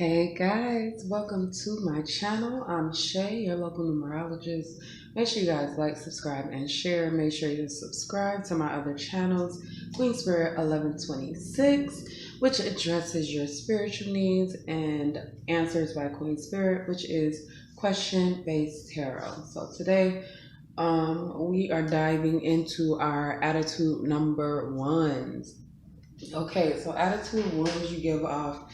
Hey guys, welcome to my channel. I'm Shay, your local numerologist. Make sure you guys like, subscribe, and share. Make sure you subscribe to my other channels, Queen Spirit 1126, which addresses your spiritual needs, and Answers by Queen Spirit, which is question-based tarot. So today, we are diving into our attitude number ones. Okay, so attitude ones, you give off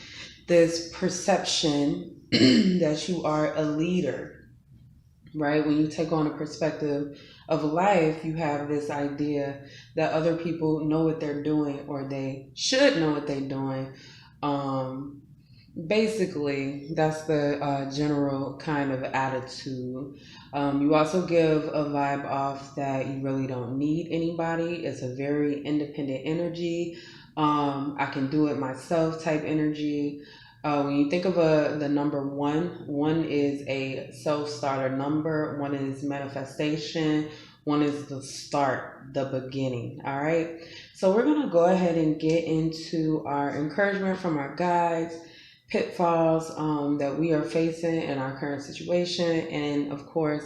this perception that you are a leader, right? When you take on a perspective of life, you have this idea that other people know what they're doing, or they should know what they're doing. Basically, that's the general kind of attitude. You also give a vibe off that you really don't need anybody. It's a very independent energy. I can do it myself type energy. When you think of the number one is a self-starter number. One is manifestation. One is the start, the beginning. All right. So we're going to go ahead and get into our encouragement from our guides, pitfalls that we are facing in our current situation, and of course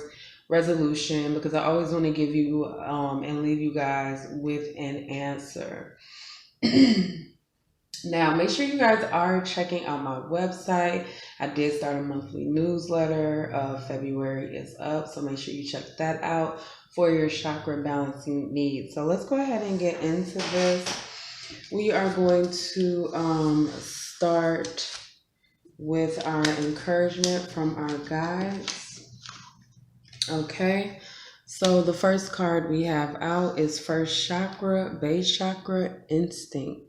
resolution, because I always want to give you and leave you guys with an answer. Now, make sure you guys are checking out my website. I did start a monthly newsletter. February is up, so make sure you check that out for your chakra balancing needs. So let's go ahead and get into this. We are going to start with our encouragement from our guides. Okay, so the first card we have out is first chakra, base chakra, instinct.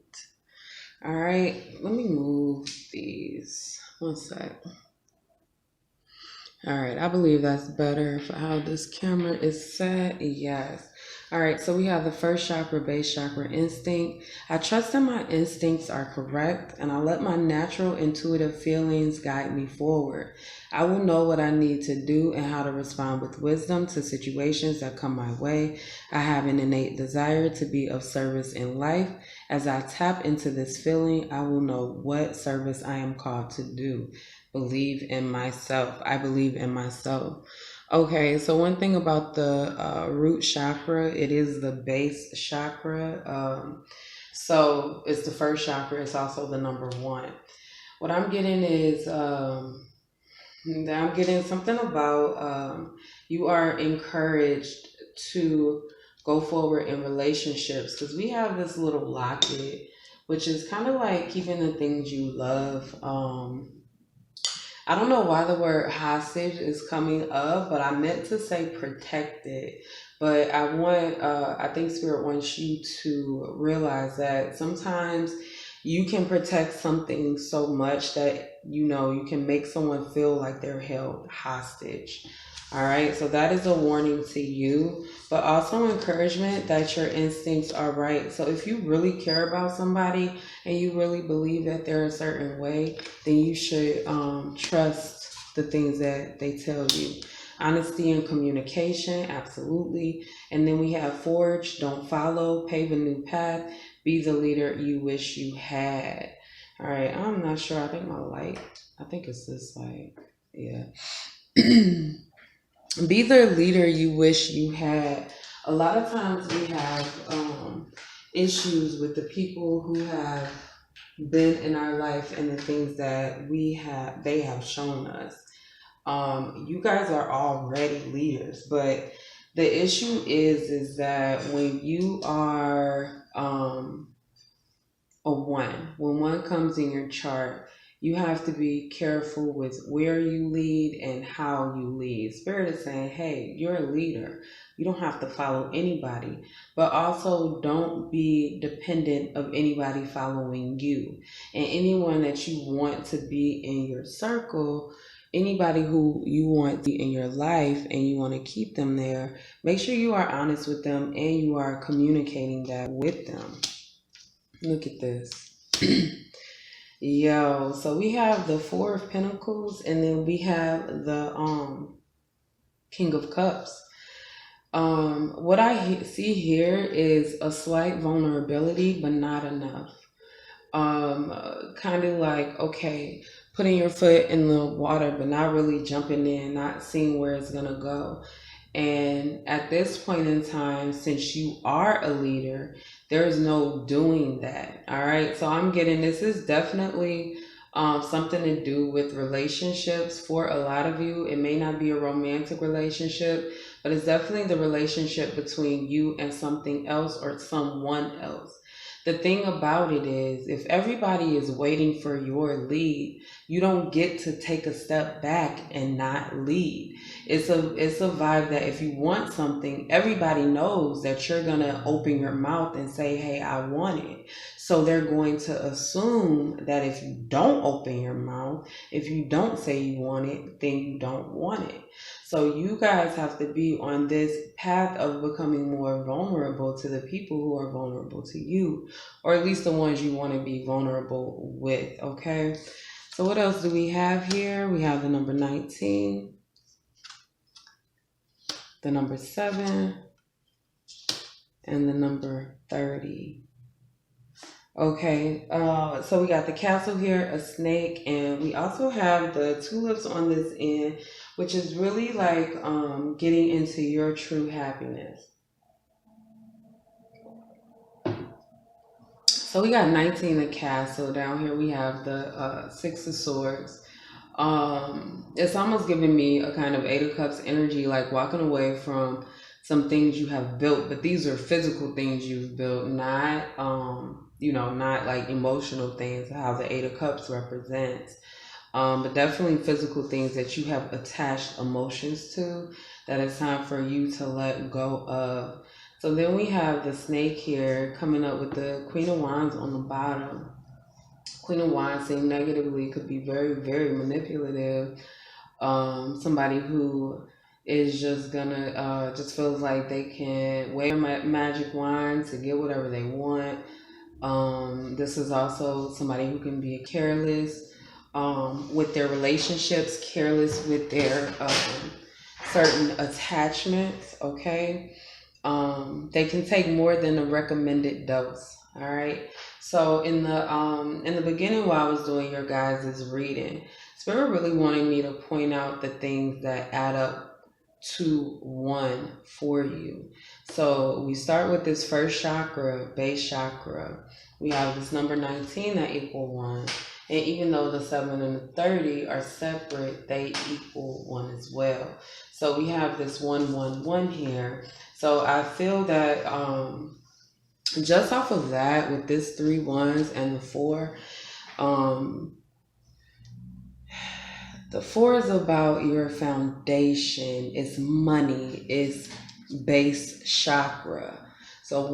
All right, let me move these. One sec. All right, I believe that's better for how this camera is set. Yes. All right, so we have the first chakra, base chakra, instinct. I trust that my instincts are correct, and I let my natural intuitive feelings guide me forward. I will know what I need to do and how to respond with wisdom to situations that come my way. I have an innate desire to be of service in life. As I tap into this feeling, I will know what service I am called to do. Believe in myself. I believe in myself. Okay, so one thing about the root chakra, it is the base chakra. So it's the first chakra. It's also the number one. What I'm getting is I'm getting something about you are encouraged to go forward in relationships, because we have this little locket, which is kind of like keeping the things you love. I don't know why the word hostage is coming up, but I meant to say protected. But I think Spirit wants you to realize that sometimes you can protect something so much that, you can make someone feel like they're held hostage. All right, so that is a warning to you, but also encouragement that your instincts are right. So if you really care about somebody and you really believe that they're a certain way, then you should trust the things that they tell you. Honesty and communication, absolutely. And then we have forge, don't follow, pave a new path, be the leader you wish you had. All right, I'm not sure. I think it's this light. Yeah. Be the leader you wish you had. A lot of times we have issues with the people who have been in our life and the things that they have shown us. You guys are already leaders, but the issue is that when you are when one comes in your chart, you have to be careful with where you lead and how you lead. Spirit is saying, hey, you're a leader. You don't have to follow anybody, but also don't be dependent of anybody following you. And anyone that you want to be in your circle, anybody who you want to be in your life and you want to keep them there, make sure you are honest with them and you are communicating that with them. Look at this. Yo, so we have the Four of Pentacles, and then we have the King of Cups. What I see here is a slight vulnerability, but not enough. Kind of like, okay, putting your foot in the water, but not really jumping in, not seeing where it's going to go. And at this point in time, since you are a leader, there's no doing that. All right. So I'm getting this is definitely something to do with relationships for a lot of you. It may not be a romantic relationship, but it's definitely the relationship between you and something else or someone else. The thing about it is, if everybody is waiting for your lead, you don't get to take a step back and not lead. It's a vibe that if you want something, everybody knows that you're gonna open your mouth and say, "Hey, I want it." So they're going to assume that if you don't open your mouth, if you don't say you want it, then you don't want it. So you guys have to be on this path of becoming more vulnerable to the people who are vulnerable to you, or at least the ones you want to be vulnerable with, okay? So what else do we have here? We have the number 19, the number 7, and the number 30. Okay, so we got the castle here, a snake, and we also have the tulips on this end, which is really like getting into your true happiness. So we got 19, the castle. Down here we have the 6 of swords. It's almost giving me a kind of 8 of cups energy, like walking away from some things you have built, but these are physical things you've built, not not like emotional things, how the 8 of cups represents. But definitely physical things that you have attached emotions to that it's time for you to let go of. So then we have the snake here coming up with the Queen of Wands on the bottom. Queen of Wands seen negatively could be very, very manipulative. Somebody who is just gonna just feels like they can wave a magic wand to get whatever they want. This is also somebody who can be careless with their relationships, careless with their certain attachments. Okay, they can take more than a recommended dose. All right. So in the beginning, while I was doing your guys' reading, Spirit really wanted me to point out the things that add up to one for you. So we start with this first chakra, base chakra. We have this number 19 that equal 1. And even though the 7 and the 30 are separate, they equal 1 as well. So we have this 111 here. So I feel that just off of that, with this 3 ones and the 4, the 4 is about your foundation, it's money, it's base chakra. So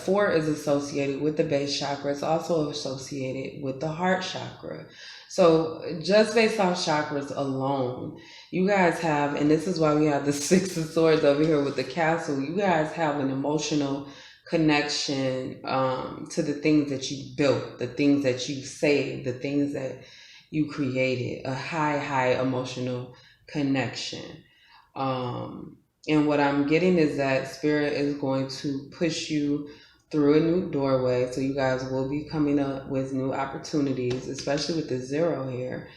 4 is associated with the base chakra. It's also associated with the heart chakra. So just based off chakras alone, you guys have, and this is why we have the 6 of swords over here with the castle, you guys have an emotional connection to the things that you built, the things that you saved, the things that you created, a high emotional connection. And what I'm getting is that Spirit is going to push you through a new doorway. So you guys will be coming up with new opportunities, especially with the 0 here,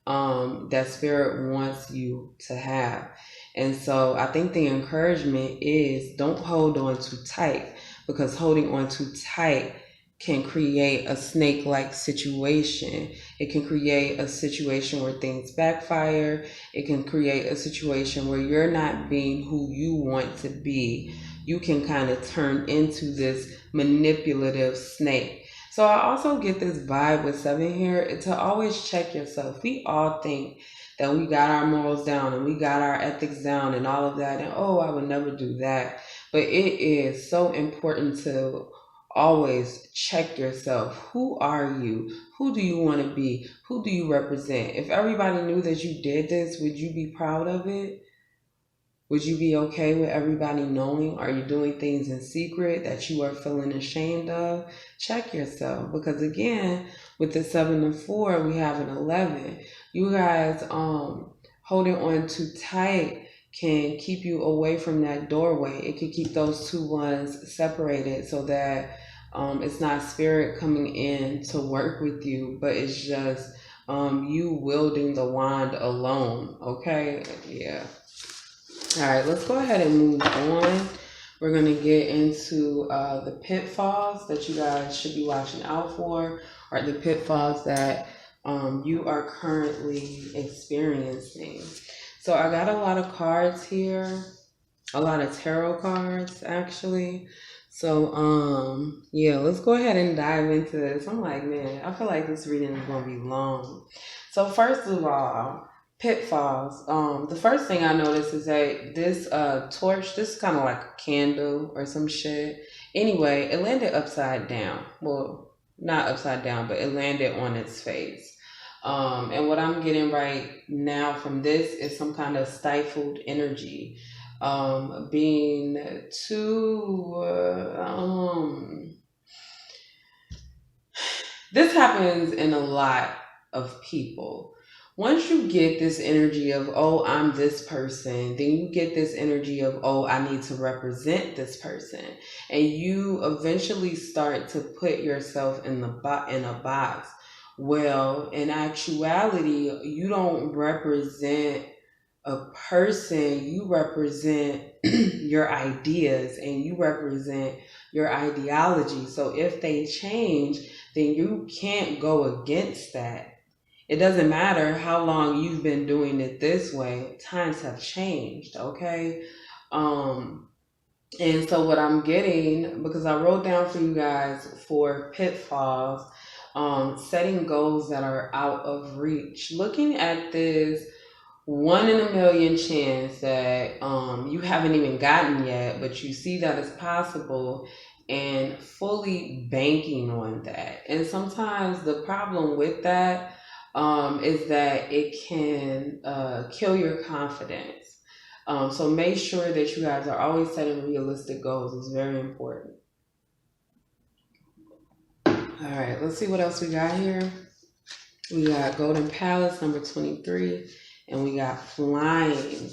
that Spirit wants you to have. And so I think the encouragement is don't hold on too tight, because holding on too tight can create a snake-like situation. It can create a situation where things backfire. It can create a situation where you're not being who you want to be. You can kind of turn into this manipulative snake. So I also get this vibe with 7 here to always check yourself. We all think that we got our morals down and we got our ethics down and all of that. And oh, I would never do that. But it is so important to always check yourself. Who are you? Who do you want to be? Who do you represent? If everybody knew that you did this, would you be proud of it? Would you be okay with everybody knowing? Are you doing things in secret that you are feeling ashamed of? Check yourself, because again, with the 7 and 4, we have an 11. You guys holding on too tight can keep you away from that doorway. It can keep those 2 ones separated so that it's not Spirit coming in to work with you, but it's just you wielding the wand alone. Okay, yeah. All right, let's go ahead and move on. We're going to get into the pitfalls that you guys should be watching out for, or the pitfalls that you are currently experiencing. So I got a lot of cards here, a lot of tarot cards actually. So yeah, let's go ahead and dive into this. I'm like, man, I feel like this reading is going to be long. So first of all, pitfalls. The first thing I noticed is that this torch, this is kind of like a candle or some shit. Anyway, it landed upside down. Well, not upside down, but it landed on its face. And what I'm getting right now from this is some kind of stifled energy, being too this happens in a lot of people. Once you get this energy of, oh, I'm this person, then you get this energy of, oh, I need to represent this person. And you eventually start to put yourself in a box. Well, in actuality, you don't represent a person, you represent your ideas and you represent your ideology. So if they change, then you can't go against that. It doesn't matter how long you've been doing it this way. Times have changed, okay? And so what I'm getting, because I wrote down for you guys for pitfalls, setting goals that are out of reach. Looking at this 1 in a million chance that you haven't even gotten yet, but you see that it's possible, and fully banking on that. And sometimes the problem with that is that it can kill your confidence. So make sure that you guys are always setting realistic goals. It's very important. All right, let's see what else we got here. We got Golden Palace, number 23, and we got Flying.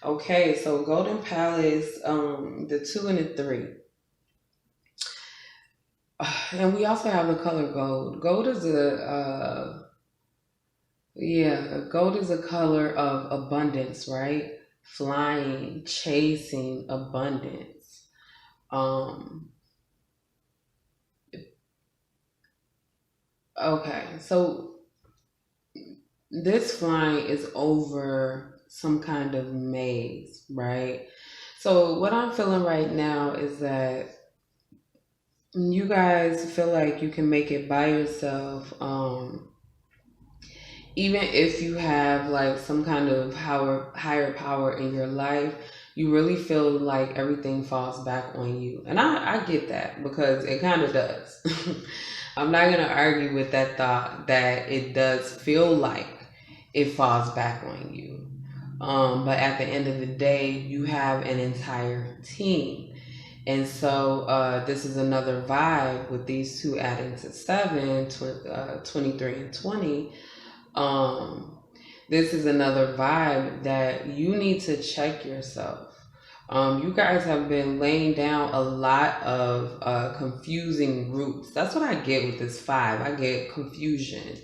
Okay, so Golden Palace, the 2 and the 3. And we also have the color gold. Gold is gold is a color of abundance, right? Flying, chasing abundance. Okay, so this flying is over some kind of maze, right? So what I'm feeling right now is that you guys feel like you can make it by yourself, even if you have like some kind of higher power in your life. You really feel like everything falls back on you. And I get that, because it kind of does. I'm not going to argue with that thought that it does feel like it falls back on you. But at the end of the day, you have an entire team. And so this is another vibe with these two adding to 7, 23 and 20. This is another vibe that you need to check yourself. You guys have been laying down a lot of confusing roots. That's what I get with this 5. I get confusion.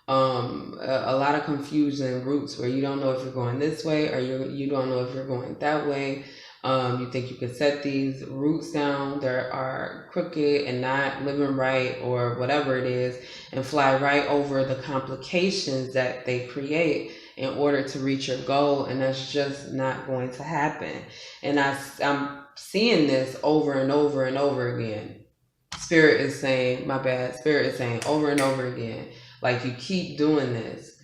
A lot of confusing roots where you don't know if you're going this way, or you don't know if you're going that way. You think you could set these roots down that are crooked and not living right, or whatever it is, and fly right over the complications that they create in order to reach your goal. And that's just not going to happen. And I'm seeing this over and over and over again. Spirit is saying over and over again, like, you keep doing this.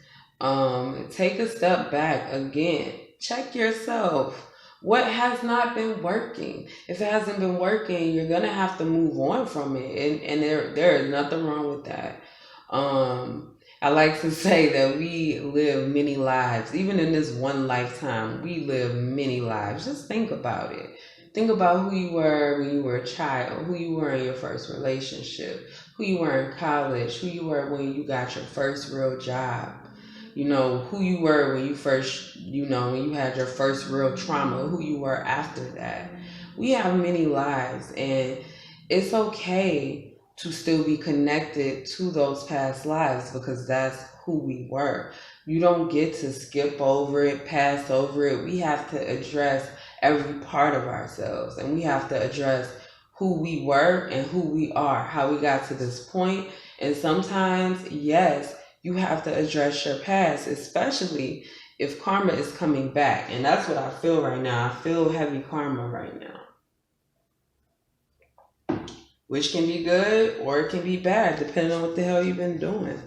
Take a step back again. Check yourself. What has not been working? If it hasn't been working, you're gonna have to move on from it, and there is nothing wrong with that. I like to say that we live many lives. Even in this one lifetime, we live many lives. Just think about it. Think about who you were when you were a child, who you were in your first relationship, who you were in college, who you were when you got your first real job. You know, who you were when you first, when you had your first real trauma, who you were after that. We have many lives, and it's okay to still be connected to those past lives, because that's who we were. You don't get to skip over it, pass over it. We have to address every part of ourselves, and we have to address who we were and who we are, how we got to this point. And sometimes, yes, you have to address your past, especially if karma is coming back. And that's what I feel right now. I feel heavy karma right now, which can be good or it can be bad, depending on what the hell you've been doing.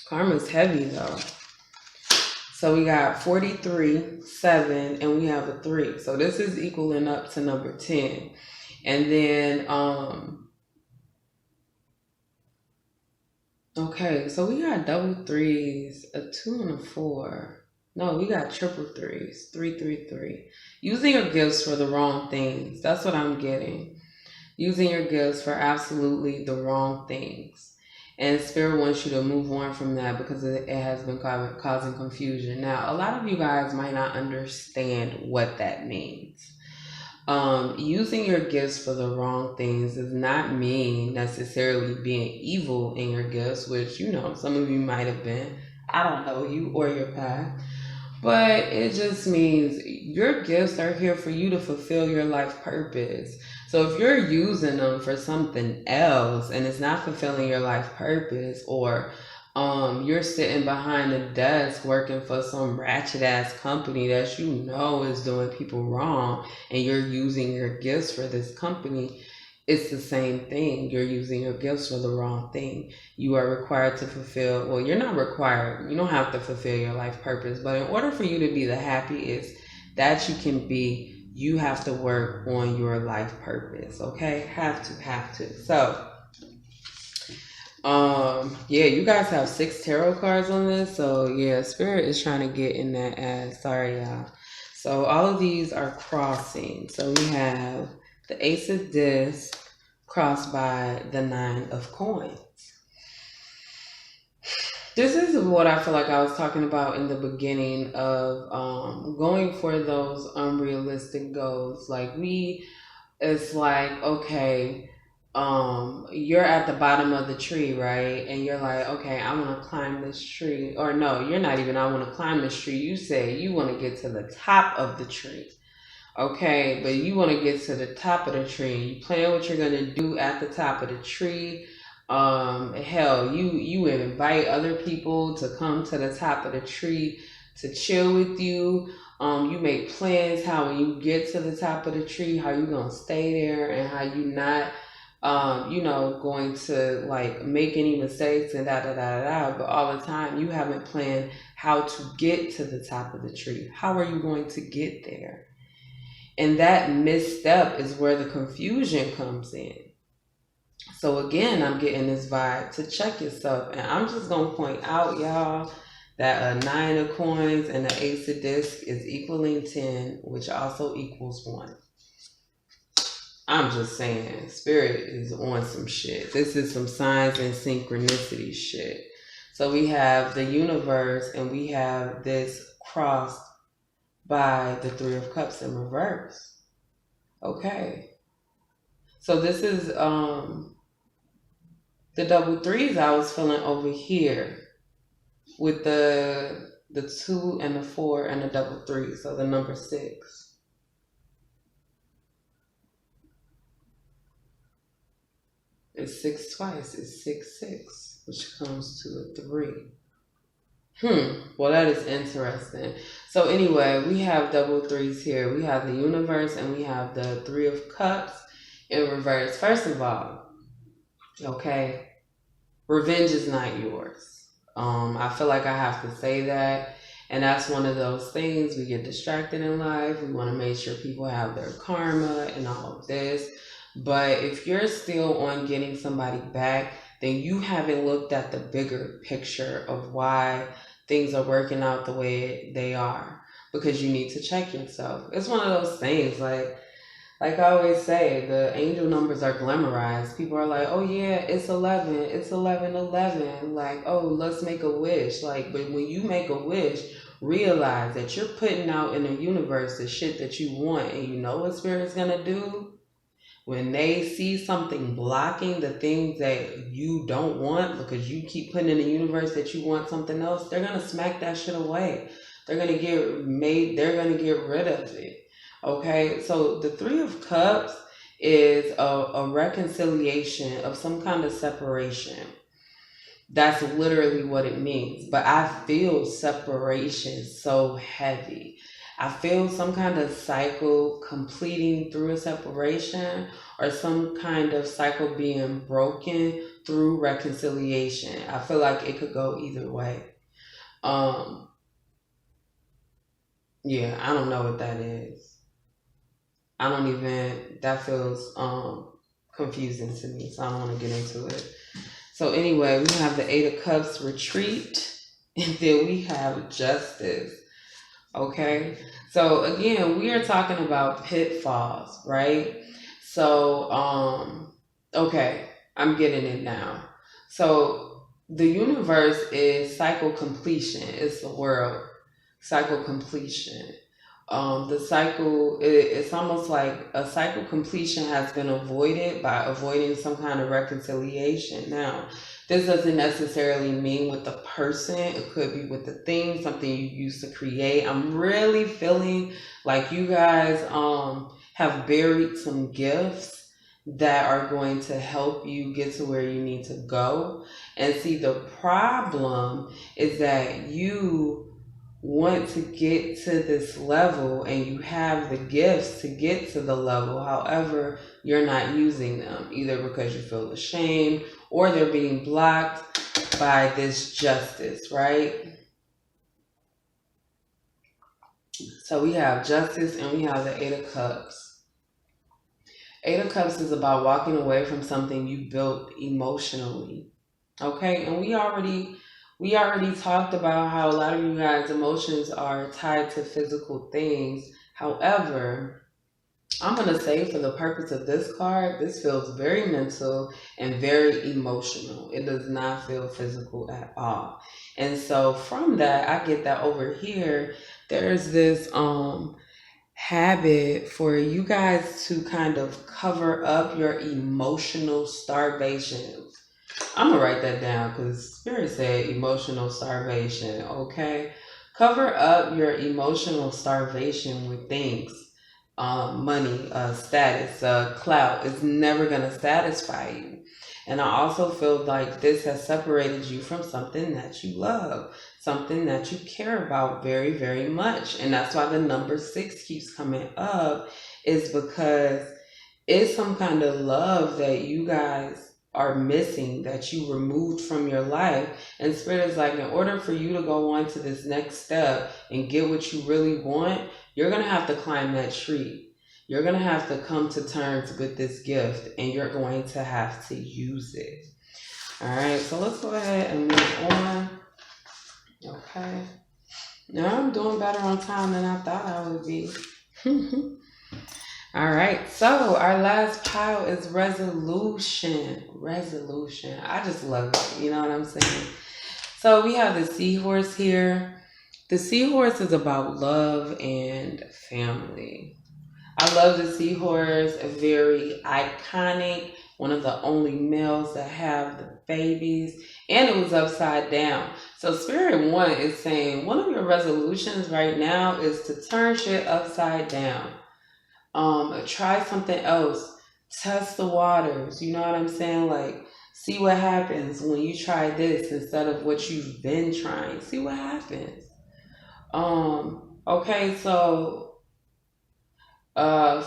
Karma's heavy though. So we got 43, 7, and we have a 3. So this is equaling up to number 10. And then, okay, so we got double 3s, a 2 and a 4. No, we got triple 3s, 3, 3, 3. Using your gifts for the wrong things. That's what I'm getting. Using your gifts for absolutely the wrong things. And Spirit wants you to move on from that because it has been causing confusion. Now, a lot of you guys might not understand what that means. Using your gifts for the wrong things does not mean necessarily being evil in your gifts, which, you know, some of you might have been. I don't know you or your path. But it just means your gifts are here for you to fulfill your life purpose. So if you're using them for something else and it's not fulfilling your life purpose, or you're sitting behind a desk working for some ratchet ass company that you know is doing people wrong, and you're using your gifts for this company, it's the same thing. You're using your gifts for the wrong thing. You are required to fulfill, well, you're not required. You don't have to fulfill your life purpose. But in order for you to be the happiest that you can be, you have to work on your life purpose. Okay? Have to. So, yeah, you guys have 6 tarot cards on this. So, yeah, Spirit is trying to get in that ass. Sorry, y'all. So, all of these are crossing. So, we have the Ace of Discs crossed by the 9 of Coins. This is what I feel like I was talking about in the beginning of going for those unrealistic goals. Like it's like, okay, you're at the bottom of the tree, right? And you're like, okay, I want to climb this tree. Or no, you're not even, I want to climb this tree. You say you want to get to the top of the tree. Okay, but you want to get to the top of the tree. You plan what you're going to do at the top of the tree. Hell, you invite other people to come to the top of the tree to chill with you. You make plans how when you get to the top of the tree, how you gonna stay there and how you not, going to like make any mistakes and da. But all the time you haven't planned how to get to the top of the tree. How are you going to get there? And that misstep is where the confusion comes in. So again, I'm getting this vibe to check yourself. And I'm just going to point out, y'all, that a 9 of Coins and an Ace of Discs is equaling 10, which also equals 1. I'm just saying, Spirit is on some shit. This is some signs and synchronicity shit. So we have the universe and we have this crossed by the 3 of Cups in reverse. Okay. So this is the double 3s I was feeling over here with the 2 and the 4 and the double 3. So the number 6. It's 6 twice. It's 6, 6, which comes to a 3. Well, that is interesting. So anyway, we have double 3s here. We have the universe and we have the 3 of Cups in reverse. First of all, okay, revenge is not yours. I feel like I have to say that. And that's one of those things. We get distracted in life. We want to make sure people have their karma and all of this. But if you're still on getting somebody back, then you haven't looked at the bigger picture of why things are working out the way they are, because you need to check yourself. It's one of those things, like I always say, the angel numbers are glamorized. People are like, oh yeah, it's 11, it's 11. Like, oh, let's make a wish. Like, but when you make a wish, realize that you're putting out in the universe the shit that you want, and you know what Spirit's gonna do? when they see something blocking the things that you don't want because you keep putting in the universe that you want something else, they're going to smack that shit away. They're going to get rid of it. Okay, so the Three of Cups is a reconciliation of some kind of separation. That's literally what it means. But I feel separation so heavy. I feel some kind of cycle completing through a separation, or some kind of cycle being broken through reconciliation. I feel like it could go either way. Yeah, I don't know what that is. That feels confusing to me, so I don't want to get into it. So anyway, we have the Eight of Cups, retreat, and then we have justice. Okay, so again, we are talking about pitfalls, right? So, okay, I'm getting it now. So the universe is cycle completion. It's the world, cycle completion. The cycle, it's almost like a cycle completion has been avoided by avoiding some kind of reconciliation. Now, this doesn't necessarily mean with the person. It could be with the thing, something you used to create. I'm really feeling like you guys have buried some gifts that are going to help you get to where you need to go. And see, the problem is that you want to get to this level and you have the gifts to get to the level. However, you're not using them, either because you feel ashamed or they're being blocked by this justice, right? So we have justice and we have the Eight of Cups. Eight of Cups is about walking away from something you built emotionally. Okay, and we already talked about how a lot of you guys' emotions are tied to physical things. However, I'm going to say for the purpose of this card, this feels very mental and very emotional. It does not feel physical at all. And so from that, I get that over here, there's this habit for you guys to kind of cover up your emotional starvation. I'm going to write that down because Spirit said emotional starvation, okay? Cover up your emotional starvation with things. Money, status, clout is never going to satisfy you. And I also feel like this has separated you from something that you love, something that you care about very, very much. And that's why the number 6 keeps coming up, is because it's some kind of love that you guys are missing, that you removed from your life. And Spirit is like, in order for you to go on to this next step and get what you really want, you're going to have to climb that tree. You're going to have to come to terms with this gift, and you're going to have to use it. All right, so let's go ahead and move on. Okay. Now I'm doing better on time than I thought I would be. All right, so our last pile is resolution. Resolution. I just love it. You know what I'm saying? So we have the seahorse here. The seahorse is about love and family. I love the seahorse, a very iconic, one of the only males that have the babies, and it was upside down. So Spirit 1 is saying one of your resolutions right now is to turn shit upside down. Try something else. Test the waters. You know what I'm saying? Like, see what happens when you try this instead of what you've been trying. See what happens. Okay, so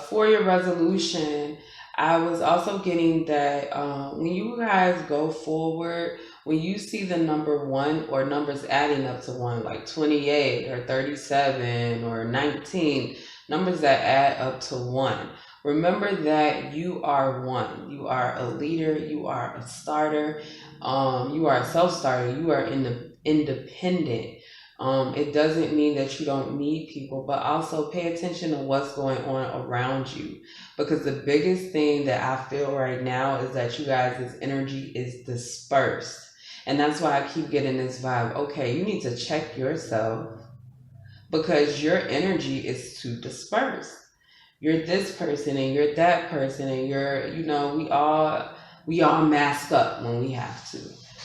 for your resolution, I was also getting that when you guys go forward, when you see the number 1 or numbers adding up to 1, like 28 or 37 or 19, numbers that add up to 1, remember that you are 1. You are a leader. You are a starter. You are a self-starter. You are independent. It doesn't mean that you don't need people, but also pay attention to what's going on around you. Because the biggest thing that I feel right now is that you guys' energy is dispersed. And that's why I keep getting this vibe. Okay, you need to check yourself because your energy is too dispersed. you're this person and you're that person and you're, you know, we all mask up when we have to.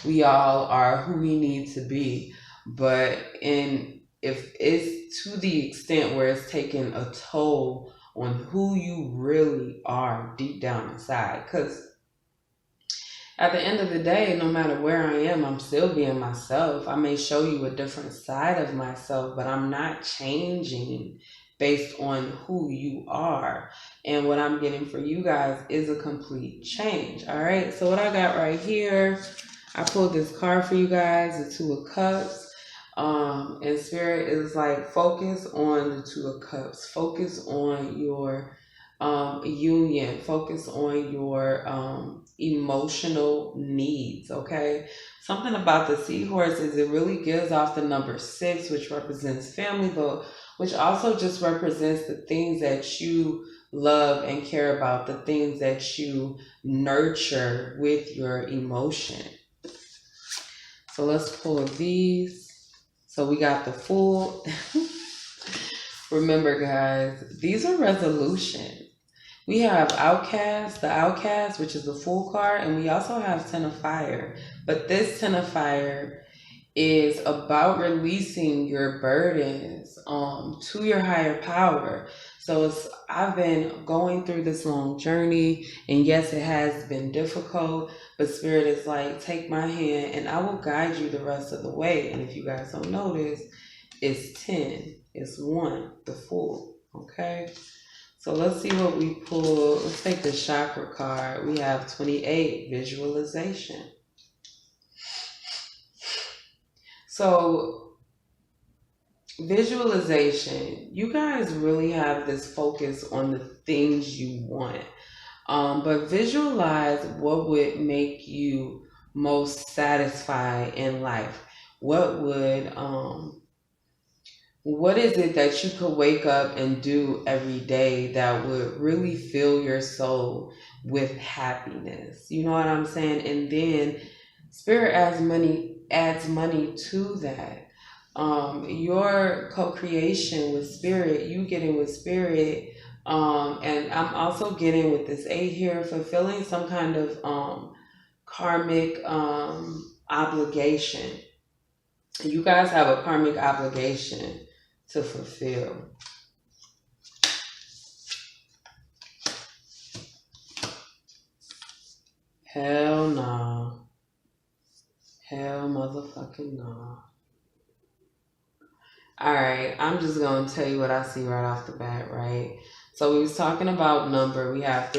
We all are who we need to be. But if it's to the extent where it's taking a toll on who you really are deep down inside, because at the end of the day, no matter where I am, I'm still being myself. I may show you a different side of myself, but I'm not changing based on who you are. And what I'm getting for you guys is a complete change. All right. So what I got right here, I pulled this card for you guys, the Two of Cups. And Spirit is like, focus on the Two of Cups. Focus on your union. Focus on your emotional needs. Okay. Something about the seahorse is it really gives off the number 6, which represents family, but which also just represents the things that you love and care about, the things that you nurture with your emotion. So let's pull these. So we got the Fool. Remember, guys, these are resolutions. We have Outcast, the Outcast, which is the Fool card, and we also have Ten of Fire. But this Ten of Fire is about releasing your burdens to your higher power. So I've been going through this long journey, and yes, it has been difficult, but Spirit is like, take my hand and I will guide you the rest of the way. And if you guys don't notice, it's 10, it's 1, the Fool, okay? So let's see what we pull. Let's take the Chakra card. We have 28, visualization. So visualization, you guys really have this focus on the things you want. But visualize what would make you most satisfied in life. What is it that you could wake up and do every day that would really fill your soul with happiness? You know what I'm saying? And then Spirit adds money to that. Your co-creation with Spirit, you getting with Spirit, and I'm also getting with this 8 here, fulfilling some kind of karmic obligation. You guys have a karmic obligation to fulfill. Hell no. Hell motherfucking no. Alright, I'm just going to tell you what I see right off the bat, right? So we was talking about number. We have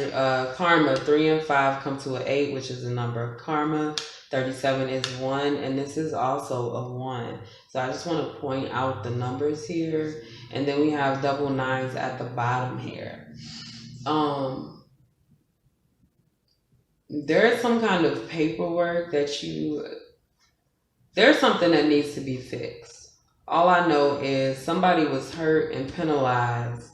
karma, 3 and 5 come to an 8, which is the number of karma. 37 is 1, and this is also a 1. So I just want to point out the numbers here. And then we have double 9s at the bottom here. There is some kind of paperwork that there's something that needs to be fixed. All I know is somebody was hurt and penalized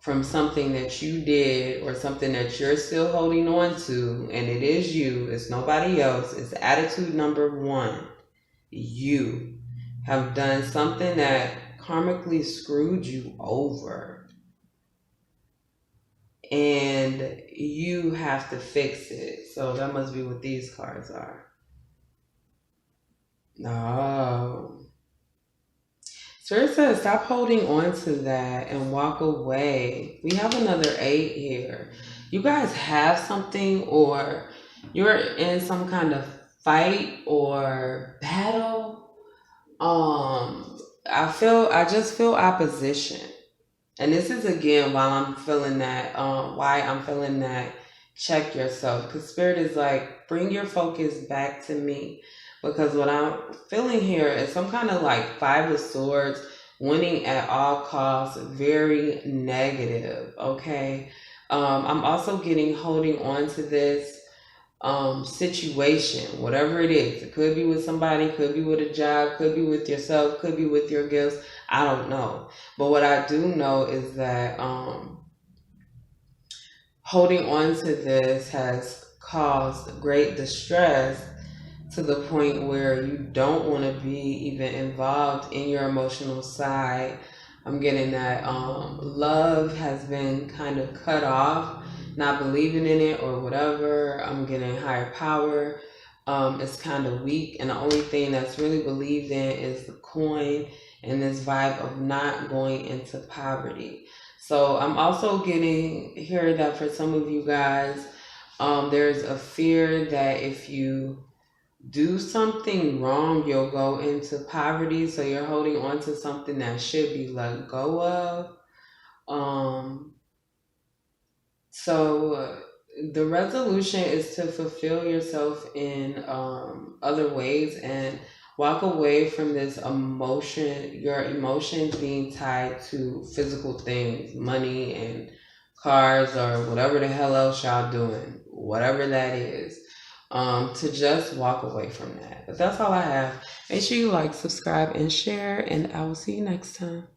from something that you did or something that you're still holding on to, and it is you, it's nobody else, it's attitude number 1. You have done something that karmically screwed you over, and you have to fix it. So that must be what these cards are. No. Spirit says, stop holding on to that and walk away. We have another 8 here. You guys have something, or you're in some kind of fight or battle. I just feel opposition. And this is again why I'm feeling that check yourself. Because Spirit is like, bring your focus back to me. Because what I'm feeling here is some kind of like 5 of Swords, winning at all costs, very negative, okay? I'm also getting holding on to this situation, whatever it is. It could be with somebody, could be with a job, could be with yourself, could be with your gifts. I don't know. But what I do know is that holding on to this has caused great distress, to the point where you don't want to be even involved in your emotional side. I'm getting that love has been kind of cut off, not believing in it or whatever. I'm getting higher power. It's kind of weak, and the only thing that's really believed in is the coin and this vibe of not going into poverty. So I'm also getting here that for some of you guys, there's a fear that if you do something wrong, you'll go into poverty. So you're holding on to something that should be let go of. Um, so the resolution is to fulfill yourself in other ways and walk away from this emotion, your emotions being tied to physical things, money and cars or whatever the hell else y'all doing, whatever that is. To just walk away from that. But that's all I have. Make sure you like, subscribe, and share, and I will see you next time.